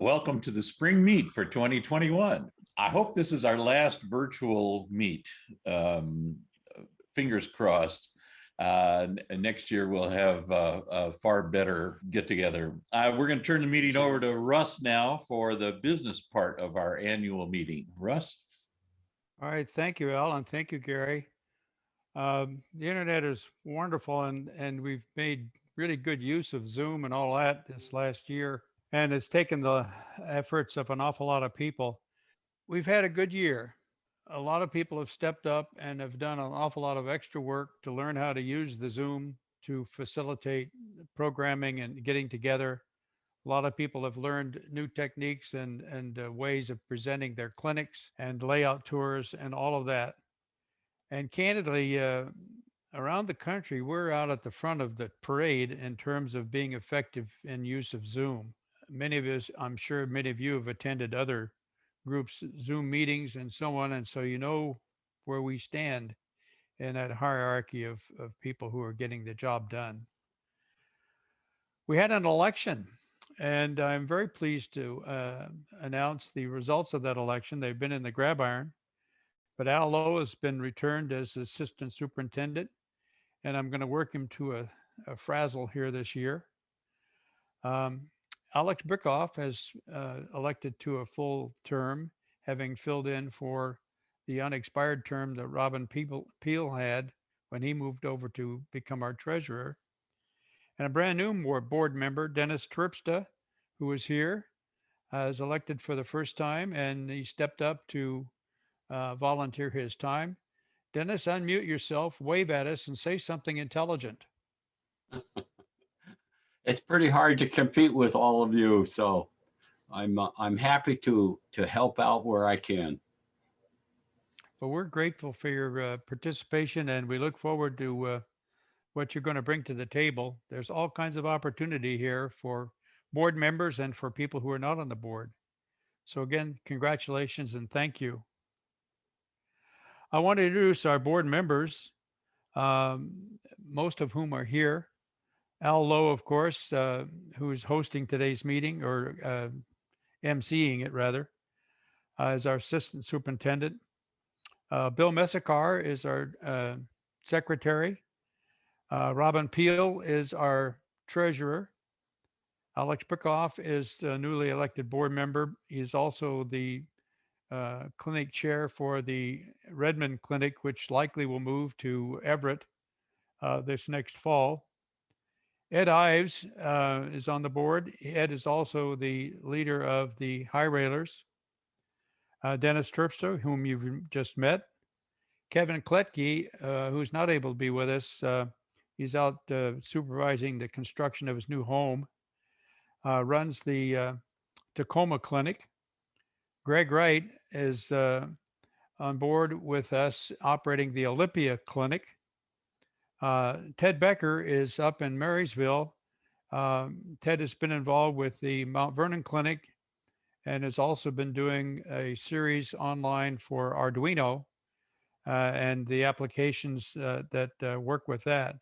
Welcome to the spring meet for 2021. I hope this is our last virtual meet. Um, Fingers crossed. Next year we'll have a far better get together. We're going to turn the meeting over to Russ now for the business part of our annual meeting. Russ? All right, thank you, Al, and thank you, Gary. The internet is wonderful, and we've made really good use of Zoom and all that this last year, and it's taken the efforts of an awful lot of people. We've had a good year. A lot of people have stepped up and have done an awful lot of extra work to learn how to use the Zoom to facilitate programming and getting together. A lot of people have learned new techniques and ways of presenting their clinics and layout tours and all of that. And candidly, around the country, we're out at the front of the parade in terms of being effective in use of Zoom. Many of us, I'm sure many of you have attended other groups, Zoom meetings and so on. And so you know where we stand in that hierarchy of people who are getting the job done. We had an election, and I'm very pleased to announce the results of that election. They've been in the grab iron, but Al Lowe has been returned as assistant superintendent, and I'm going to work him to a frazzle here this year. Um, Alex Brickoff has elected to a full term, having filled in for the unexpired term that Robin Peel had when he moved over to become our treasurer. And a brand new board member, Dennis Terpstra, who is here, is elected for the first time, and he stepped up to volunteer his time. Dennis, unmute yourself, wave at us, and say something intelligent. It's pretty hard to compete with all of you, so I'm happy to help out where I can. Well, we're grateful for your participation, and we look forward to what you're going to bring to the table. There's all kinds of opportunity here for board members and for people who are not on the board. So again, congratulations and thank you. I want to introduce our board members, most of whom are here. Al Lowe, of course, who is hosting today's meeting or emceeing it rather, is our assistant superintendent. Bill Messakar is our secretary. Robin Peel is our treasurer. Alex Brickoff is a newly elected board member. He's also the clinic chair for the Redmond Clinic, which likely will move to Everett this next fall. Ed Ives is on the board. Ed is also the leader of the High Railers. Dennis Terpstra, whom you've just met. Kevin Kletke, who's not able to be with us. He's out supervising the construction of his new home. Runs the Tacoma Clinic. Greg Wright is on board with us operating the Olympia Clinic. Ted Becker is up in Marysville. Ted has been involved with the Mount Vernon Clinic and has also been doing a series online for Arduino and the applications that work with that.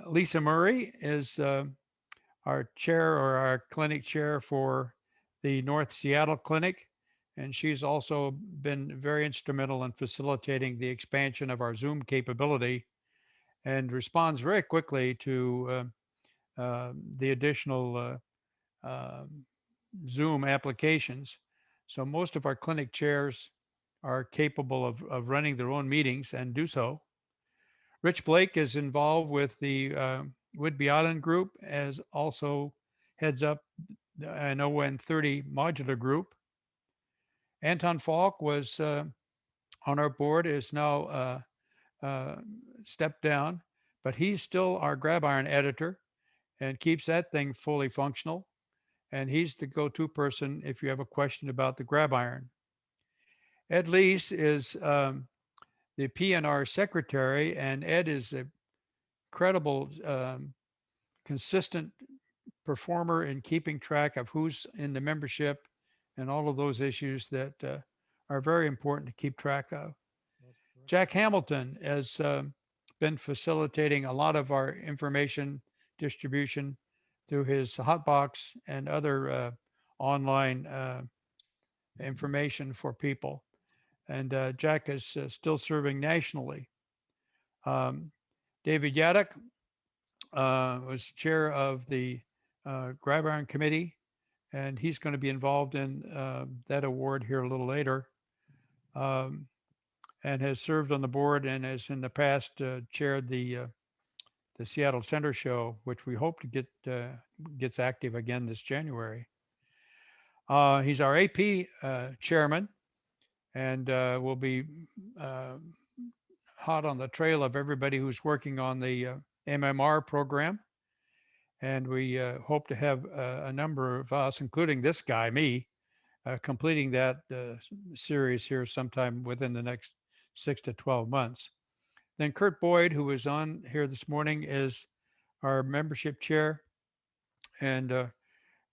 Lisa Murray is our chair or our clinic chair for the North Seattle Clinic. And she's also been very instrumental in facilitating the expansion of our Zoom capability and responds very quickly to the additional Zoom applications. So most of our clinic chairs are capable of running their own meetings and do so. Rich Blake is involved with the Whidbey Island Group, as also heads up an ON30 modular group. Anton Falk was on our board, is now stepped down, but he's still our grab iron editor and keeps that thing fully functional. And he's the go-to person if you have a question about the grab iron. Ed Lease is the PNR secretary, and Ed is a credible, consistent performer in keeping track of who's in the membership and all of those issues that are very important to keep track of. Jack Hamilton has been facilitating a lot of our information distribution through his Hotbox and other online information for people. And Jack is still serving nationally. David Yadak was chair of the Grab Iron Committee, and he's going to be involved in that award here a little later, and has served on the board and has in the past chaired the Seattle Center Show, which we hope to get gets active again this January. He's our AP chairman, and will be hot on the trail of everybody who's working on the MMR program. And we hope to have a number of us, including this guy, me, completing that series here sometime within the next 6 to 12 months. Then Kurt Boyd, who was on here this morning, is our membership chair. And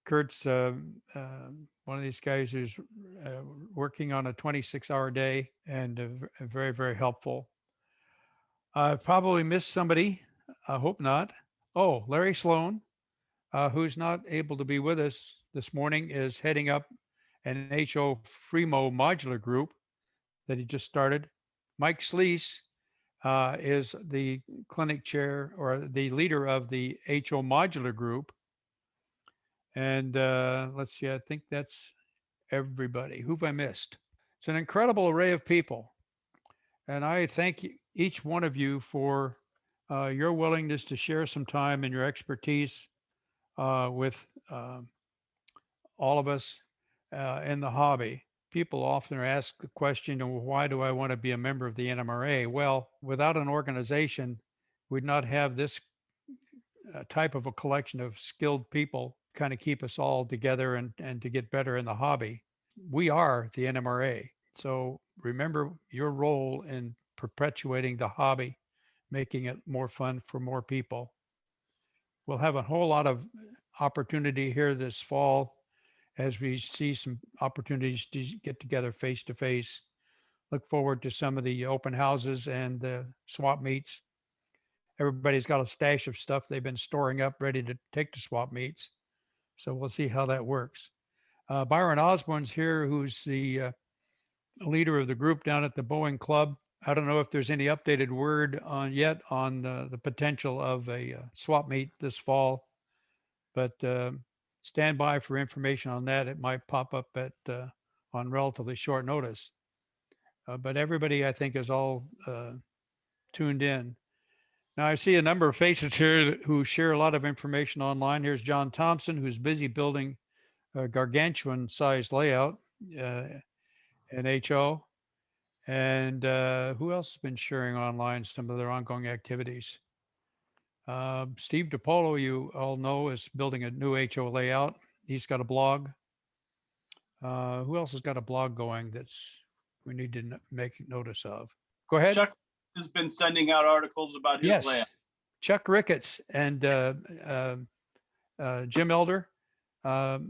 Kurt's one of these guys who's working on a 26-hour day and very, very helpful. I probably missed somebody. I hope not. Oh, Larry Sloan, who's not able to be with us this morning, is heading up an HO Fremo modular group that he just started. Mike Sleece is the clinic chair or the leader of the HO modular group. And let's see, I think that's everybody. Who've I missed? It's an incredible array of people. And I thank each one of you for your willingness to share some time and your expertise with all of us in the hobby. People often ask the question, well, why do I want to be a member of the NMRA? Well, without an organization, we'd not have this type of a collection of skilled people kind of keep us all together and to get better in the hobby. We are the NMRA. So remember your role in perpetuating the hobby, making it more fun for more people. We'll have a whole lot of opportunity here this fall as we see some opportunities to get together face to face. Look forward to some of the open houses and the swap meets. Everybody's got a stash of stuff they've been storing up ready to take to swap meets. So we'll see how that works. Byron Osborne's here, who's the leader of the group down at the Boeing Club. I don't know if there's any updated word on yet on the potential of a swap meet this fall, but stand by for information on that. It might pop up at on relatively short notice. But everybody, I think, is all tuned in. Now, I see a number of faces here who share a lot of information online. Here's John Thompson, who's busy building a gargantuan size layout in HO. And who else has been sharing online some of their ongoing activities? Steve DiPolo, you all know, is building a new HO layout. He's got a blog. Who else has got a blog going that's we need to make notice of? Go ahead. Chuck has been sending out articles about his layout. Chuck Ricketts and Jim Elder are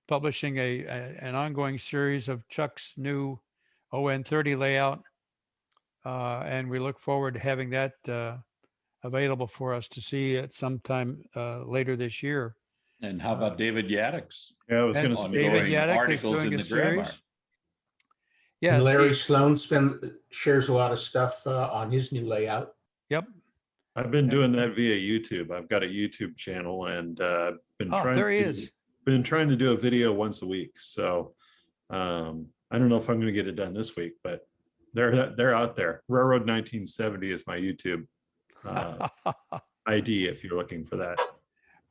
publishing an ongoing series of Chuck's new ON30 layout. And we look forward to having that available for us to see at some time later this year. And how about David Yadak's? Yeah, I was going to say David ongoing Yadak is articles doing in a the grammar. series. Yeah, And Larry Sloan shares a lot of stuff on his new layout. Yep. I've been doing that via YouTube. I've got a YouTube channel and been trying to do a video once a week. So I don't know if I'm going to get it done this week, but they're out there. Railroad 1970 is my YouTube ID if you're looking for that.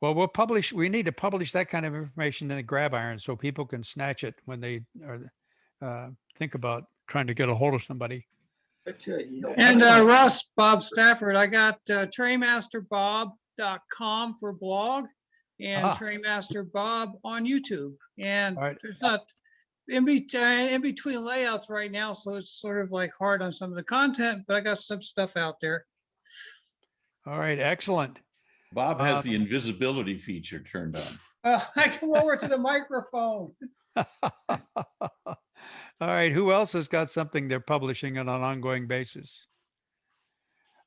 Well, we need to publish that kind of information in the Grab Iron so people can snatch it when they think about trying to get a hold of somebody. And Russ, Bob Stafford, I got trainmasterbob.com for blog and Trainmaster Bob on YouTube. And there's not in between layouts right now, so it's sort of like hard on some of the content, but I got some stuff out there. All right, excellent. Bob has the invisibility feature turned on. I come over to the microphone. All right, who else has got something they're publishing on an ongoing basis?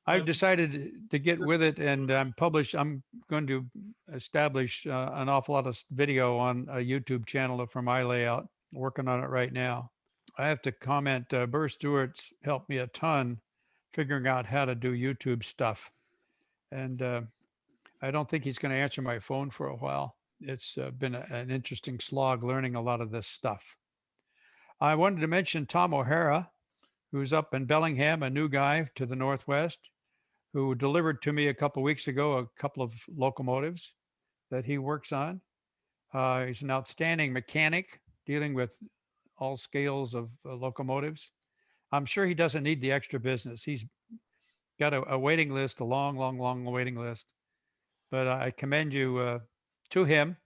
I've decided to get with it, and I'm going to establish an awful lot of video on a YouTube channel for my layout. Working on it right now. I have to comment, Burr Stewart's helped me a ton figuring out how to do YouTube stuff. And I don't think he's going to answer my phone for a while. It's been an interesting slog learning a lot of this stuff. I wanted to mention Tom O'Hara, who's up in Bellingham, a new guy to the Northwest, who delivered to me a couple of weeks ago a couple of locomotives that he works on. He's an outstanding mechanic dealing with all scales of locomotives. I'm sure he doesn't need the extra business. He's got a waiting list, a long, long, long waiting list. But I commend you to him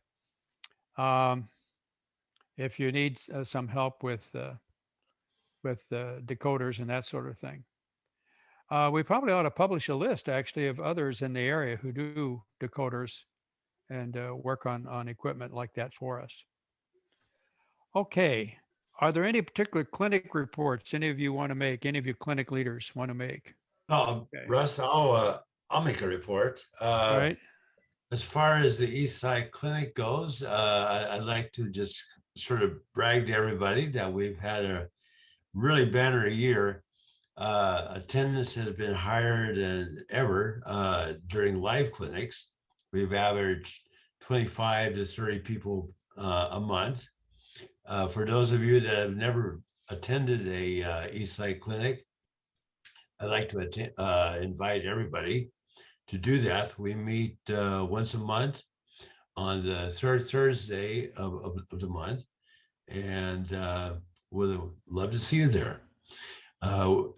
if you need some help with decoders and that sort of thing. We probably ought to publish a list, actually, of others in the area who do decoders and work on equipment like that for us. Okay. Are there any particular clinic reports any of you want to make? Any of you clinic leaders want to make? Okay. Russ, I'll make a report. All right. As far as the East Side Clinic goes, I'd like to just sort of brag to everybody that we've had a really banner year. Attendance has been higher than ever during live clinics. We've averaged 25 to 30 people a month. For those of you that have never attended a East Side Clinic, I'd like to invite everybody to do that. We meet once a month on the third Thursday of the month, and we'd love to see you there.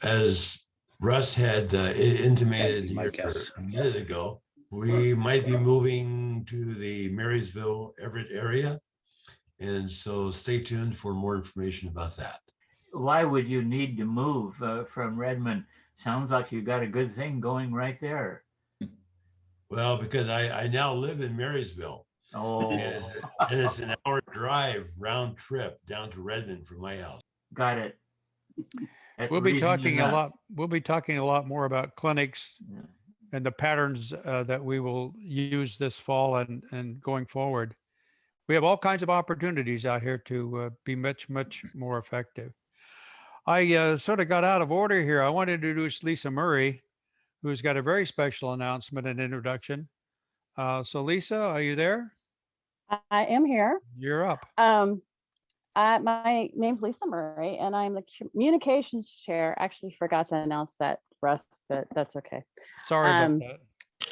As Russ had intimated a minute ago, we might be moving to the Marysville, Everett area. And so stay tuned for more information about that. Why would you need to move from Redmond? Sounds like you got a good thing going right there. Well, because I now live in Marysville. Oh. And it's an hour drive round trip down to Redmond from my house. Got it. We'll be talking a lot. We'll be talking a lot more about clinics and the patterns that we will use this fall and going forward. We have all kinds of opportunities out here to be much, much more effective. I sort of got out of order here. I want to introduce Lisa Murray, who's got a very special announcement and introduction. So Lisa, are you there? I am here. You're up. My name's Lisa Murray, and I'm the communications chair. Actually forgot to announce that, Russ, but that's okay. Sorry about that.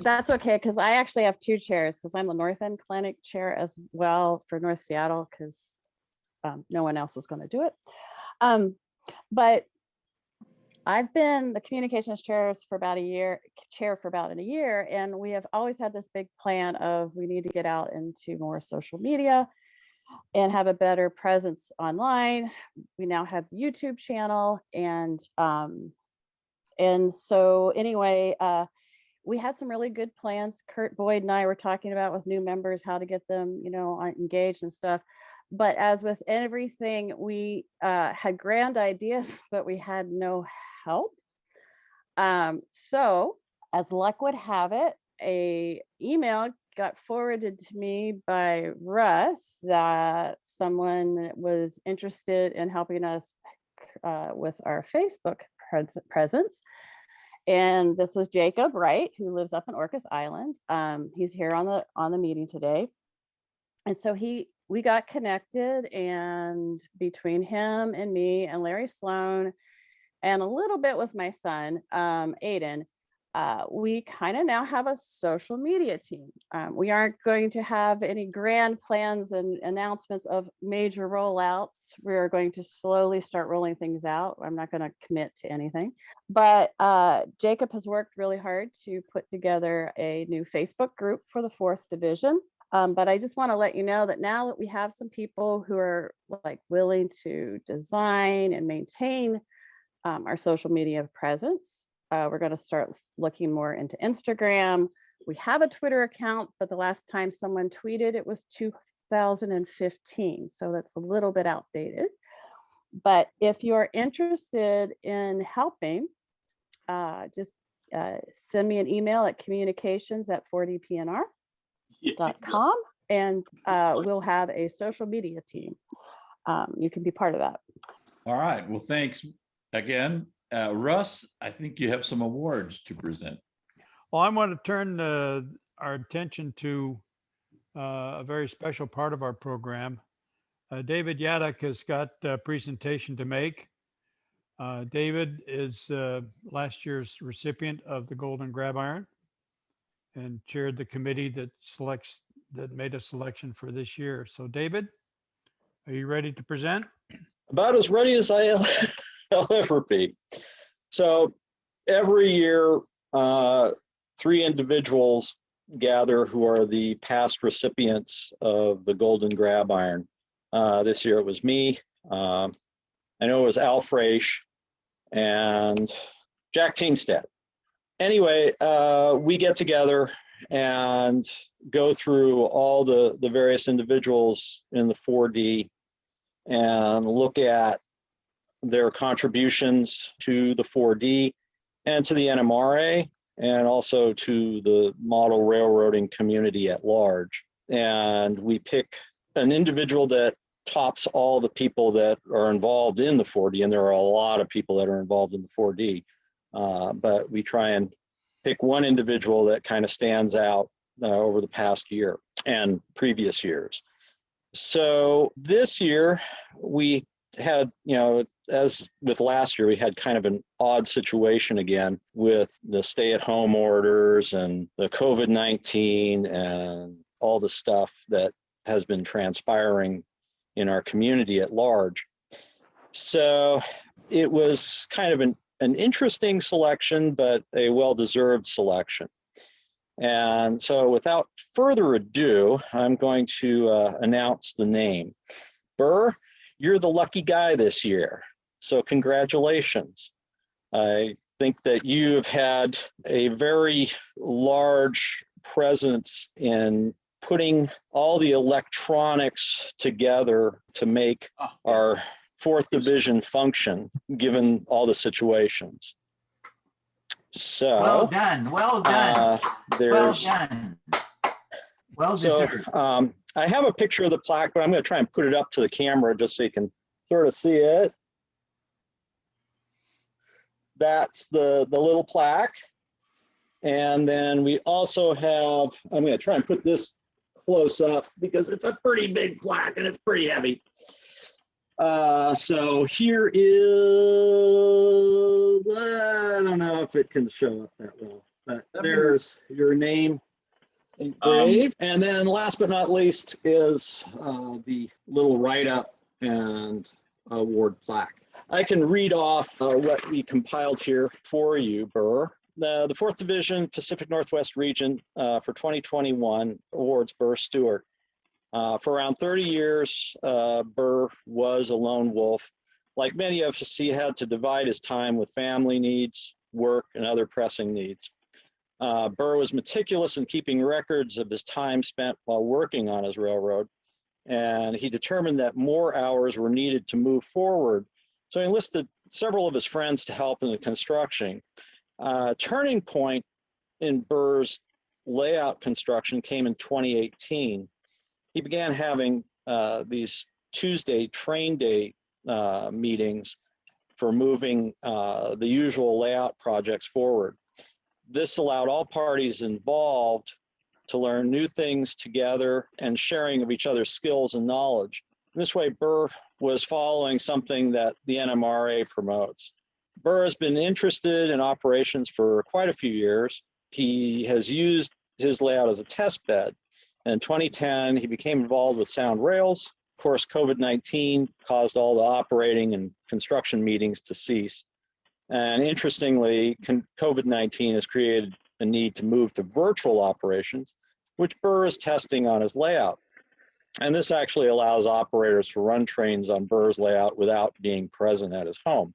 That's okay, because I actually have two chairs, because I'm the North End Clinic chair as well for North Seattle, because no one else was going to do it. But I've been the communications chair for about a year, and we have always had this big plan of we need to get out into more social media and have a better presence online. We now have the YouTube channel, and so anyway, we had some really good plans. Kurt Boyd and I were talking about with new members how to get them, engaged and stuff. But as with everything, we had grand ideas, but we had no help. So as luck would have it, a email got forwarded to me by Russ that someone was interested in helping us with our Facebook presence. And this was Jacob Wright, who lives up in Orcas Island. He's here on the meeting today. And so we got connected, and between him and me and Larry Sloan and a little bit with my son, Aiden, we kind of now have a social media team. We aren't going to have any grand plans and announcements of major rollouts. We're going to slowly start rolling things out. I'm not going to commit to anything, but Jacob has worked really hard to put together a new Facebook group for the 4th Division. But I just want to let you know that now that we have some people who are willing to design and maintain our social media presence, we're going to start looking more into Instagram. We have a Twitter account, but the last time someone tweeted, it was 2015. So that's a little bit outdated. But if you're interested in helping, just send me an email at communications@4dpnr.com, and we'll have a social media team. You can be part of that. All right. Well, thanks again. Russ, I think you have some awards to present. Well, I want to turn our attention to a very special part of our program. David Yadak has got a presentation to make. David is last year's recipient of the Golden Grab Iron and chaired the committee that made a selection for this year. So David, are you ready to present? About as ready as I'll ever be. So every year, 3 individuals gather who are the past recipients of the Golden Grab Iron. This year it was me. I know it was Al Fraisch and Jack Teamstead. Anyway, we get together and go through all the various individuals in the 4D and look at their contributions to the 4D and to the NMRA, and also to the model railroading community at large. And we pick an individual that tops all the people that are involved in the 4D, and there are a lot of people that are involved in the 4D, but we try and pick one individual that kind of stands out over the past year and previous years. So this year we had, as with last year, we had kind of an odd situation again with the stay-at-home orders and the COVID-19 and all the stuff that has been transpiring in our community at large. So it was kind of an interesting selection, but a well-deserved selection. And so without further ado, I'm going to announce the name. Burr, you're the lucky guy this year. So congratulations. I think that you have had a very large presence in putting all the electronics together to make our 4th Division function, given all the situations. So well done, well done, well done. Well deserved. So I have a picture of the plaque, but I'm going to try and put it up to the camera just so you can sort of see it. That's the little plaque. And then we also have, I'm going to try and put this close up because it's a pretty big plaque and it's pretty heavy. So here is, I don't know if it can show up that well, but there's your name engraved. And then last but not least is the little write-up and award plaque. I can read off what we compiled here for you, Burr. The 4th Division Pacific Northwest Region for 2021 awards Burr Stewart. For around 30 years, Burr was a lone wolf. Like many of us, he had to divide his time with family needs, work, and other pressing needs. Burr was meticulous in keeping records of his time spent while working on his railroad, and he determined that more hours were needed to move forward. So he enlisted several of his friends to help in the construction. Turning point in Burr's layout construction came in 2018. He began having these Tuesday train day meetings for moving the usual layout projects forward. This allowed all parties involved to learn new things together and sharing of each other's skills and knowledge. This way, Burr was following something that the NMRA promotes. Burr has been interested in operations for quite a few years. He has used his layout as a test bed. In 2010, he became involved with Sound Rails. Of course, COVID-19 caused all the operating and construction meetings to cease. And interestingly, COVID-19 has created a need to move to virtual operations, which Burr is testing on his layout. And this actually allows operators to run trains on Burr's layout without being present at his home.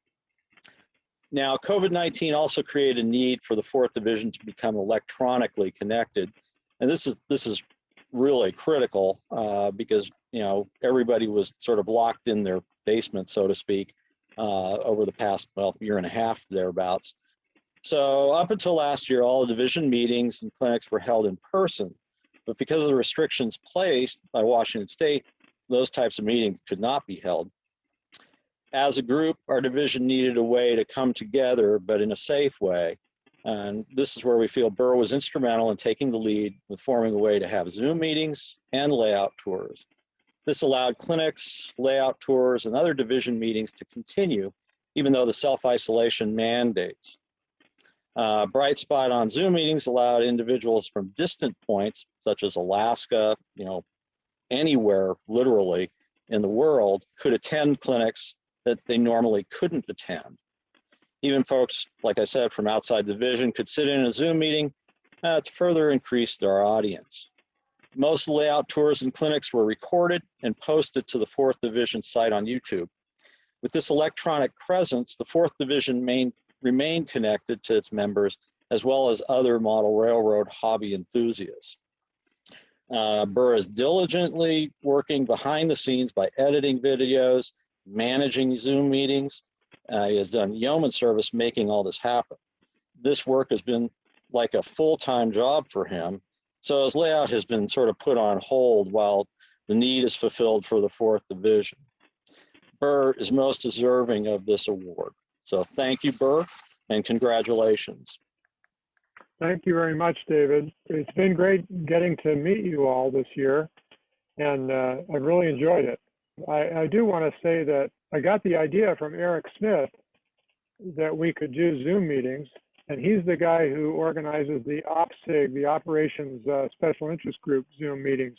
Now, COVID-19 also created a need for the 4th Division to become electronically connected. And this is really critical because, everybody was sort of locked in their basement, so to speak, over the past, year and a half thereabouts. So up until last year, all the division meetings and clinics were held in person, but because of the restrictions placed by Washington State, those types of meetings could not be held. As a group, our division needed a way to come together, but in a safe way. And this is where we feel Burr was instrumental in taking the lead with forming a way to have Zoom meetings and layout tours. This allowed clinics, layout tours, and other division meetings to continue, even though the self-isolation mandates. Bright spot on Zoom meetings allowed individuals from distant points, such as Alaska, anywhere literally in the world, could attend clinics that they normally couldn't attend. Even folks, like I said, from outside the division could sit in a Zoom meeting to further increase their audience. Most layout tours and clinics were recorded and posted to the 4th Division site on YouTube. With this electronic presence, the 4th Division remained connected to its members, as well as other model railroad hobby enthusiasts. Burr is diligently working behind the scenes by editing videos, managing Zoom meetings. He has done yeoman service making all this happen. This work has been like a full-time job for him, so his layout has been sort of put on hold while the need is fulfilled for the 4th Division. Burr is most deserving of this award. So thank you, Burr, and congratulations. Thank you very much, David. It's been great getting to meet you all this year, and I've really enjoyed it. I do want to say that I got the idea from Eric Smith that we could do Zoom meetings, and he's the guy who organizes the OPSIG, the Operations Special Interest Group Zoom meetings,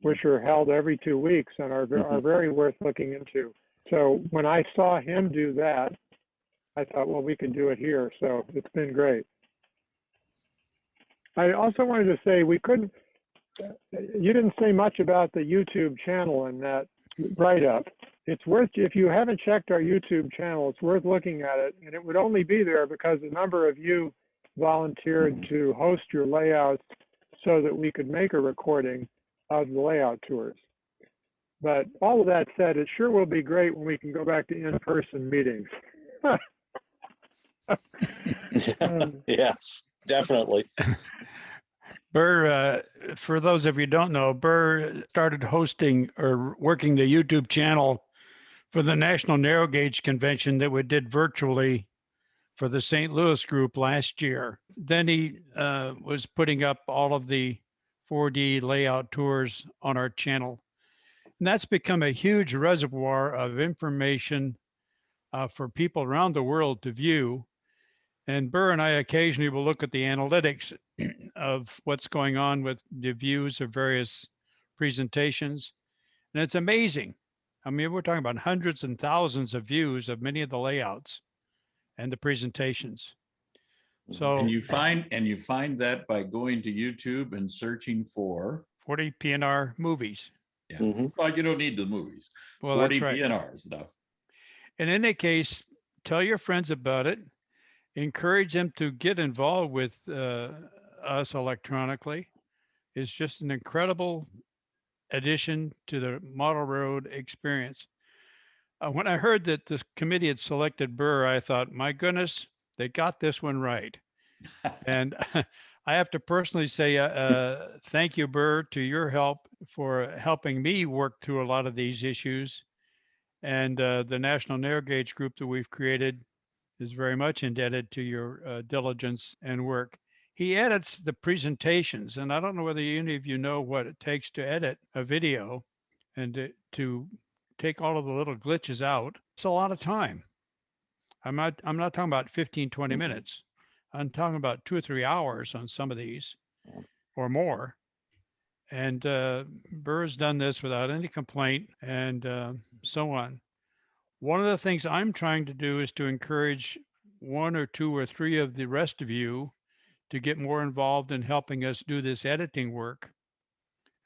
which are held every 2 weeks and are very worth looking into. So when I saw him do that, I thought, well, we could do it here. So it's been great. I also wanted to say you didn't say much about the YouTube channel in that write-up. It's worth, if you haven't checked our YouTube channel, it's worth looking at it. And it would only be there because a number of you volunteered to host your layouts so that we could make a recording of the layout tours. But all of that said, it sure will be great when we can go back to in-person meetings. Yes, definitely. Burr, for those of you who don't know, Burr started hosting or working the YouTube channel for the National Narrow Gauge Convention that we did virtually for the St. Louis group last year. Then he was putting up all of the 4D layout tours on our channel. And that's become a huge reservoir of information for people around the world to view. And Burr and I occasionally will look at the analytics of what's going on with the views of various presentations. And it's amazing. I mean, we're talking about hundreds and thousands of views of many of the layouts and the presentations. So and you find that by going to YouTube and searching for 40 PNR movies. Yeah. Mm-hmm. Well, you don't need the movies. Well, 40 that's right. PNR stuff. In any case, tell your friends about it. Encourage them to get involved with us electronically. It's just an incredible addition to the model road experience. When I heard that this committee had selected Burr, I thought, my goodness, they got this one right. And I have to personally say thank you, Burr, to your help for helping me work through a lot of these issues. And the National Narrow Gauge group that we've created is very much indebted to your diligence and work. He edits the presentations, and I don't know whether any of you know what it takes to edit a video and to take all of the little glitches out. It's a lot of time. I'm not talking about 15, 20 minutes. I'm talking about 2 or 3 hours on some of these or more. And Burr's done this without any complaint and so on. One of the things I'm trying to do is to encourage 1 or 2 or 3 of the rest of you to get more involved in helping us do this editing work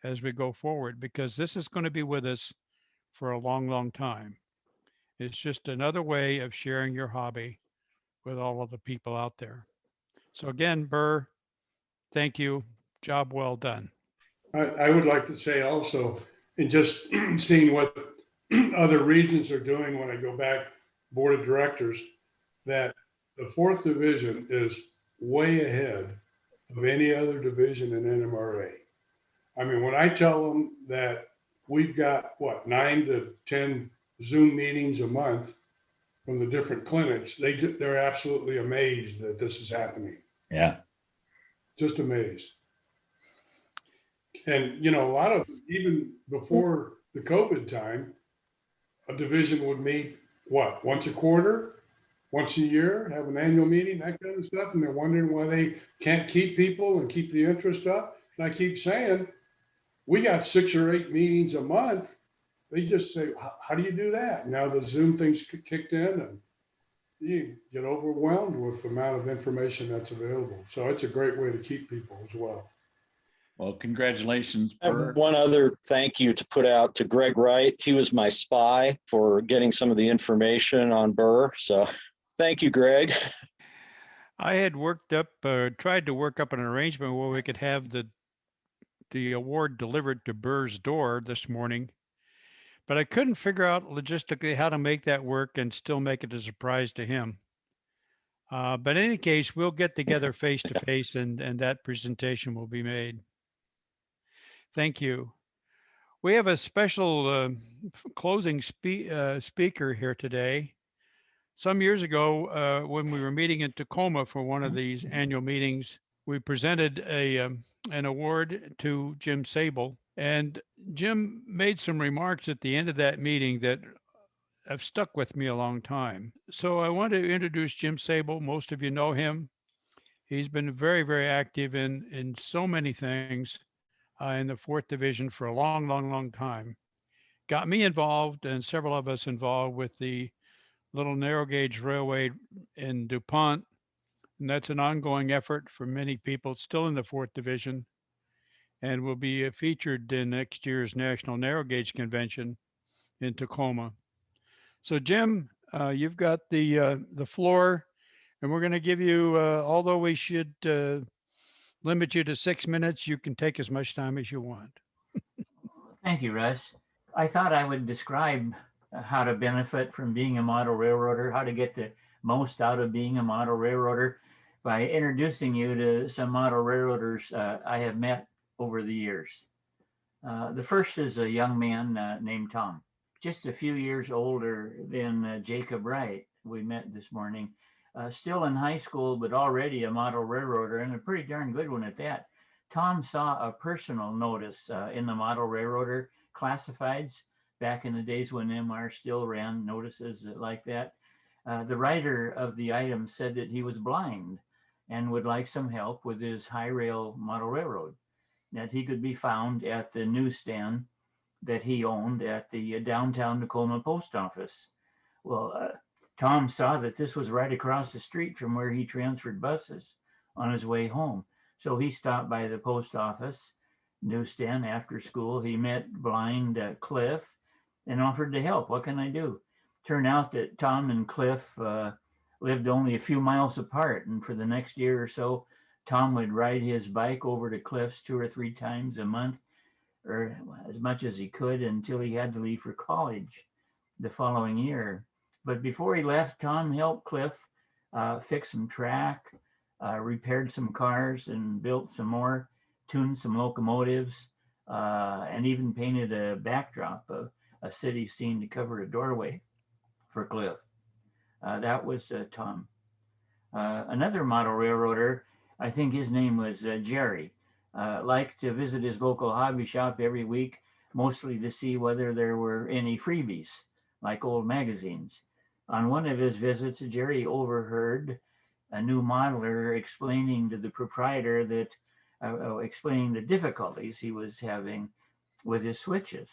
as we go forward, because this is going to be with us for a long, long time. It's just another way of sharing your hobby with all of the people out there. So again, Burr, thank you. Job well done. I would like to say also, in just seeing what other regions are doing when I go back, board of directors, that the fourth division is way ahead of any other division in NMRA. I mean, when I tell them that we've got what, 9 to 10 Zoom meetings a month from the different clinics, they're absolutely amazed that this is happening. Yeah. Just amazed. And, you know, a lot of, even before the COVID time, a division would meet, what, once a quarter, once a year, have an annual meeting, that kind of stuff. And they're wondering why they can't keep people and keep the interest up. And I keep saying, we got 6 or 8 meetings a month. They just say, how do you do that? Now the Zoom thing's kicked in and you get overwhelmed with the amount of information that's available. So it's a great way to keep people as well. Well, congratulations, I have Burr. one other thank you to put out to Greg Wright. He was my spy for getting some of the information on Burr. So thank you, Greg. I had tried to work up an arrangement where we could have the award delivered to Burr's door this morning, but I couldn't figure out logistically how to make that work and still make it a surprise to him. But in any case, we'll get together face to face and that presentation will be made. Thank you. We have a special closing speaker here today. Some years ago, when we were meeting in Tacoma for one of these annual meetings, we presented an award to Jim Sable. And Jim made some remarks at the end of that meeting that have stuck with me a long time. So I want to introduce Jim Sable. Most of you know him. He's been very, very active in so many things in the 4th Division for a long, long, long time. Got me involved and several of us involved with the little narrow gauge railway in DuPont. And that's an ongoing effort for many people still in the 4th Division and will be featured in next year's National Narrow Gauge Convention in Tacoma. So Jim, you've got the floor, and we're going to give you, although we should limit you to 6 minutes, you can take as much time as you want. Thank you, Russ. I thought I would describe how to benefit from being a model railroader, how to get the most out of being a model railroader by introducing you to some model railroaders I have met over the years. The first is a young man named Tom, just a few years older than Jacob Wright, we met this morning, still in high school, but already a model railroader and a pretty darn good one at that. Tom saw a personal notice in the model railroader classifieds back in the days when Nmra still ran notices like that. The writer of the item said that he was blind and would like some help with his high rail model railroad, that he could be found at the newsstand that he owned at the downtown Tacoma post office. Well, Tom saw that this was right across the street from where he transferred buses on his way home. So he stopped by the post office newsstand after school. He met blind Cliff and offered to help. What can I do? Turned out that Tom and Cliff lived only a few miles apart. And for the next year or so, Tom would ride his bike over to Cliff's 2 or 3 times a month, or as much as he could, until he had to leave for college the following year. But before he left, Tom helped Cliff fix some track, repaired some cars and built some more, tuned some locomotives, and even painted a backdrop of a city scene to cover a doorway for Cliff. That was Tom. Another model railroader, I think his name was Jerry, liked to visit his local hobby shop every week, mostly to see whether there were any freebies, like old magazines. On one of his visits, Jerry overheard a new modeler explaining to the proprietor that, explaining the difficulties he was having with his switches.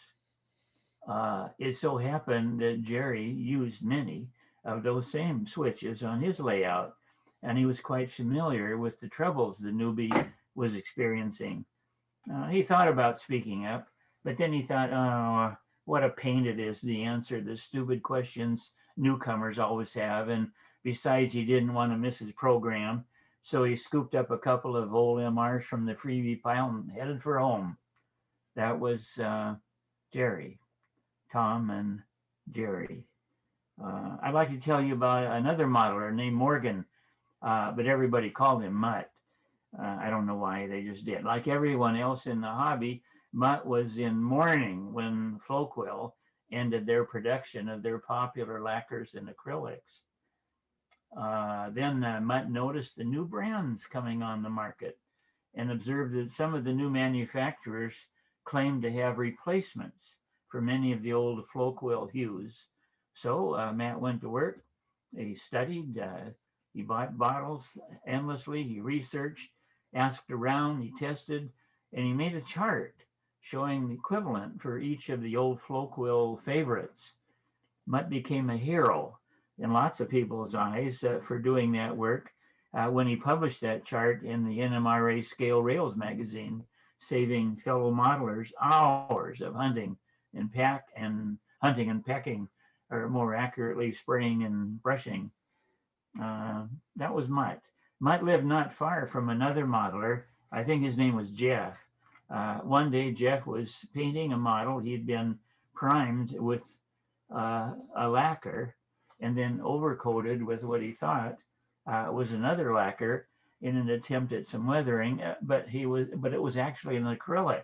It so happened that Jerry used many of those same switches on his layout, and he was quite familiar with the troubles the newbie was experiencing. He thought about speaking up, but then he thought, oh, what a pain it is to answer the stupid questions newcomers always have. And besides, he didn't want to miss his program. So he scooped up a couple of old MRs from the freebie pile and headed for home. That was Jerry, Tom and Jerry. I'd like to tell you about another modeler named Morgan. but everybody called him Mutt. I don't know why, they just did. Like everyone else in the hobby, Mutt was in mourning when Floquil ended their production of their popular lacquers and acrylics. Then Mutt noticed the new brands coming on the market and observed that some of the new manufacturers claimed to have replacements for many of the old Floquil hues. So Matt went to work. He studied, he bought bottles endlessly, he researched, asked around, he tested, and he made a chart showing the equivalent for each of the old Floquil favorites. Mutt became a hero in lots of people's eyes for doing that work when he published that chart in the NMRA Scale Rails magazine, saving fellow modelers hours of hunting and pecking, or more accurately, spraying and brushing. That was Mutt. Mutt lived not far from another modeler. I think his name was Jeff. One day, Jeff was painting a model. He'd been primed with a lacquer and then overcoated with what he thought was another lacquer in an attempt at some weathering, but it was actually an acrylic.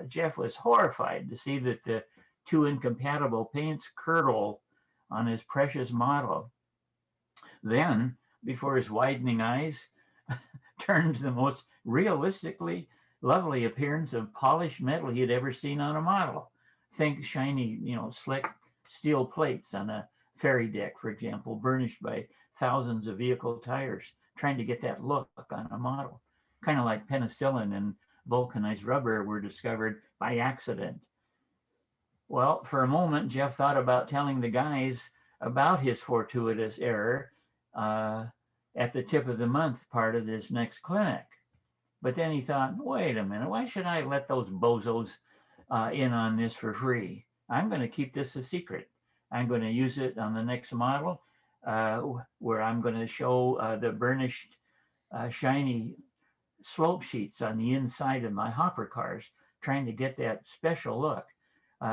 Jeff was horrified to see that the two incompatible paints curdle on his precious model. Then, before his widening eyes turned to the most realistically lovely appearance of polished metal he had ever seen on a model. Think shiny, slick steel plates on a ferry deck, for example, burnished by thousands of vehicle tires, trying to get that look on a model. Kind of like penicillin and vulcanized rubber were discovered by accident. Well, for a moment, Jeff thought about telling the guys about his fortuitous error at the tip of the month part of this next clinic. But then he thought, wait a minute, why should I let those bozos in on this for free? I'm going to keep this a secret. I'm going to use it on the next model where I'm going to show the burnished, shiny slope sheets on the inside of my hopper cars, trying to get that special look.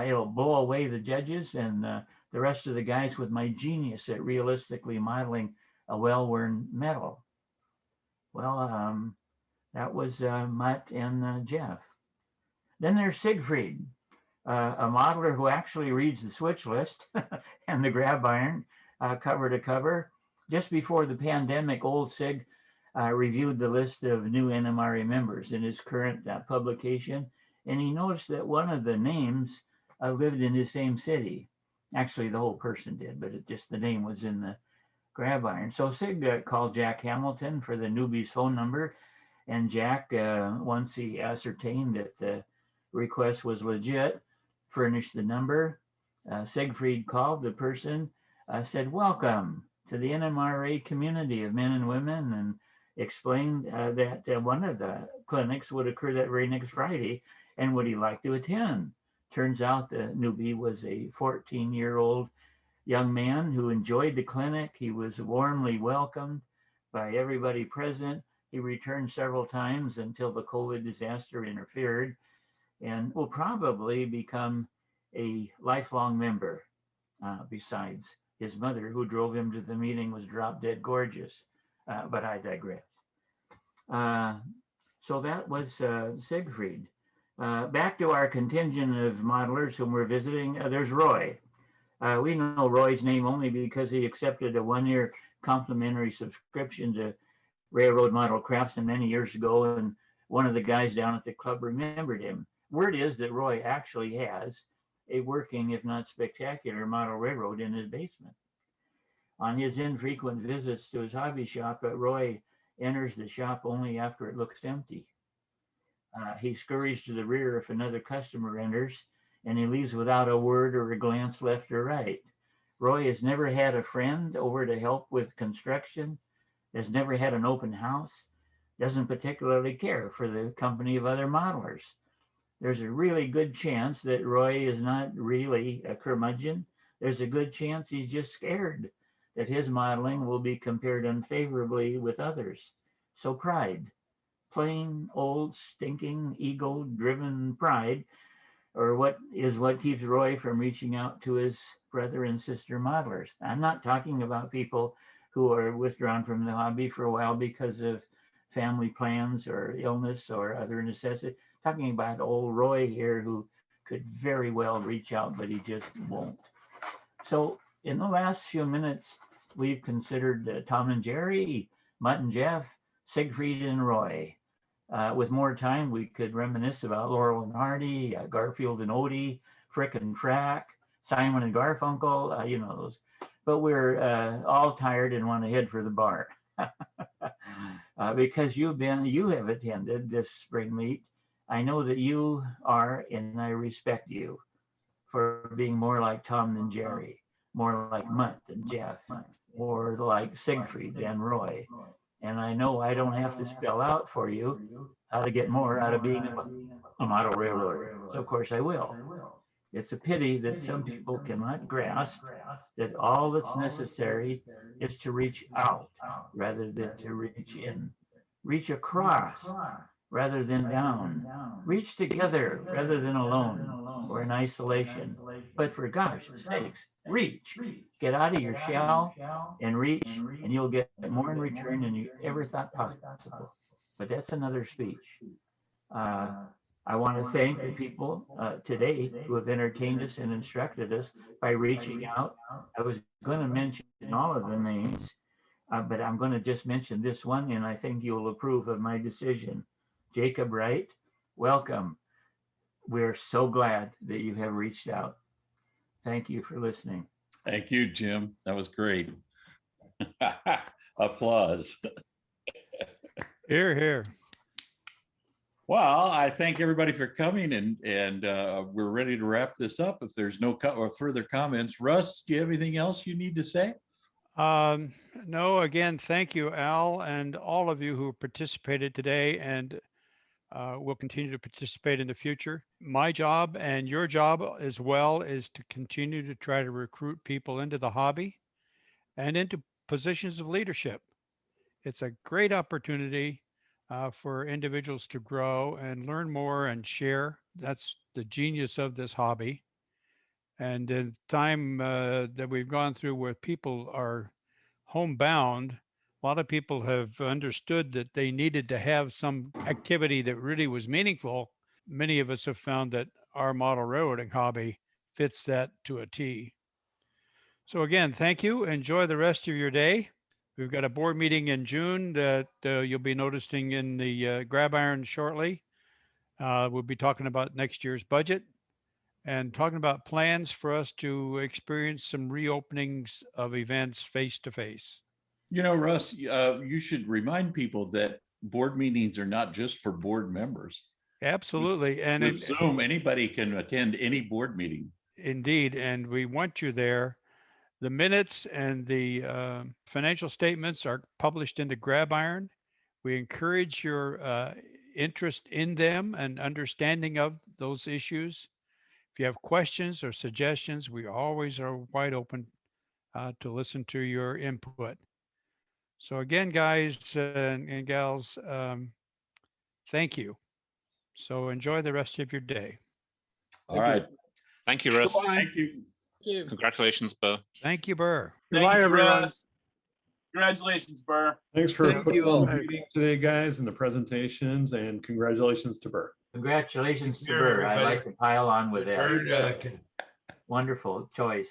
It'll blow away the judges and the rest of the guys with my genius at realistically modeling a well-worn metal. Well, that was Mutt and Jeff. Then there's Siegfried, a modeler who actually reads the switch list and the grab iron cover to cover. Just before the pandemic, old Sig reviewed the list of new NMRA members in his current publication, and he noticed that one of the names lived in his same city. Actually, the whole person did, but just the name was in the grab iron. So Sig called Jack Hamilton for the newbie's phone number, and Jack, once he ascertained that the request was legit, furnished the number. Siegfried called the person, said, welcome to the NMRA community of men and women, and explained that one of the clinics would occur that very next Friday, and would he like to attend? Turns out the newbie was a 14-year-old young man who enjoyed the clinic. He was warmly welcomed by everybody present. He returned several times until the COVID disaster interfered, and will probably become a lifelong member. Besides his mother, who drove him to the meeting, was drop dead gorgeous, but I digress. So that was Siegfried. Back to our contingent of modelers whom we're visiting, there's Roy. We know Roy's name only because he accepted a one-year complimentary subscription to Railroad Model Craftsman many years ago, and one of the guys down at the club remembered him. Word is that Roy actually has a working, if not spectacular, model railroad in his basement. On his infrequent visits to his hobby shop, Roy enters the shop only after it looks empty. He scurries to the rear if another customer enters, and he leaves without a word or a glance left or right. Roy has never had a friend over to help with construction, has never had an open house, doesn't particularly care for the company of other modelers. There's a really good chance that Roy is not really a curmudgeon. There's a good chance he's just scared that his modeling will be compared unfavorably with others. So pride, plain old stinking ego-driven pride, or what keeps Roy from reaching out to his brother and sister modelers. I'm not talking about people who are withdrawn from the hobby for a while because of family plans or illness or other necessity. Talking about old Roy here, who could very well reach out, but he just won't. So in the last few minutes, we've considered Tom and Jerry, Mutt and Jeff, Siegfried and Roy. With more time, we could reminisce about Laurel and Hardy, Garfield and Odie, Frick and Frack, Simon and Garfunkel, you know those. But we're all tired and want to head for the bar. Because you have attended this spring meet. I know that you are, and I respect you for being more like Tom than Jerry, more like Mutt than Jeff, or like Siegfried than Roy. And I know I don't have to spell out for you how to get more out of being a model railroader. So of course I will. It's a pity that some people cannot grasp that all that's necessary is to reach out rather than to reach in. Reach across rather than down. Reach together rather than alone or in isolation. But for gosh sakes, reach. Get out of your shell and reach, and you'll get more in return than you ever thought possible. But that's another speech. I want to thank the people today who have entertained us and instructed us by reaching out. I was going to mention all of the names, but I'm going to just mention this one, and I think you'll approve of my decision. Jacob Wright, welcome. We're so glad that you have reached out. Thank you for listening. Thank you, Jim. That was great. Applause. Hear, hear. Well, I thank everybody for coming, and we're ready to wrap this up. If there's no further comments, Russ, do you have anything else you need to say? No, again, thank you, Al, and all of you who participated today and will continue to participate in the future. My job and your job as well is to continue to try to recruit people into the hobby and into positions of leadership. It's a great opportunity for individuals to grow and learn more and share. That's the genius of this hobby. And the time that we've gone through where people are homebound, a lot of people have understood that they needed to have some activity that really was meaningful. Many of us have found that our model railroading hobby fits that to a T. So again, thank you. Enjoy the rest of your day. We've got a board meeting in June that you'll be noticing in the grab iron shortly. We'll be talking about next year's budget and talking about plans for us to experience some reopenings of events face to face. You know, Russ, you should remind people that board meetings are not just for board members. Absolutely. And with Zoom, anybody can attend any board meeting. Indeed. And we want you there. The minutes and the financial statements are published in the grab iron. We encourage your interest in them and understanding of those issues. If you have questions or suggestions, we always are wide open to listen to your input. So again, guys and gals, thank you. So enjoy the rest of your day. All right. Thank you, Russ. Goodbye. Thank you. Congratulations, Bo. Thank you, Burr. Thank you, Russ. Congratulations, Burr. Thanks for Thank putting you on all. the meeting today, guys, and the presentations, and congratulations to Burr. Congratulations to Here, Burr. I everybody. like to pile on with that. Bird, Wonderful choice.